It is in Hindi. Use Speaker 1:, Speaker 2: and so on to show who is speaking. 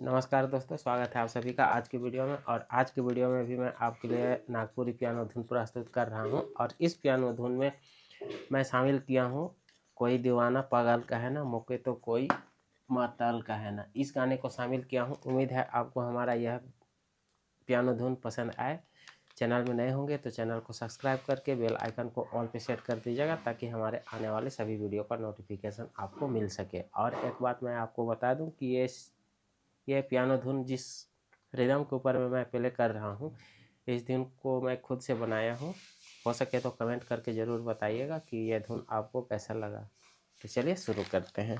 Speaker 1: नमस्कार दोस्तों, स्वागत है आप सभी का आज की वीडियो में। और आज की वीडियो में भी मैं आपके लिए नागपुरी पियानो धुन प्रस्तुत कर रहा हूं। और इस पियानो धुन में मैं शामिल किया हूं कोई दीवाना पागल का है ना, मौके तो कोई माताल का है ना। इस गाने को शामिल किया हूं। उम्मीद है आपको हमारा यह पियानो धुन पसंद आए। चैनल में नए होंगे तो चैनल को सब्सक्राइब करके बेल आइकन को ऑल पे सेट कर दीजिएगा, ताकि हमारे आने वाले सभी वीडियो का नोटिफिकेशन आपको मिल सके। और एक बात मैं आपको बता दूं कि ये पियानो धुन जिस रिदम के ऊपर में मैं पहले कर रहा हूँ, इस धुन को मैं खुद से बनाया हूँ। हो सके तो कमेंट करके ज़रूर बताइएगा कि यह धुन आपको कैसा लगा। तो चलिए शुरू करते हैं।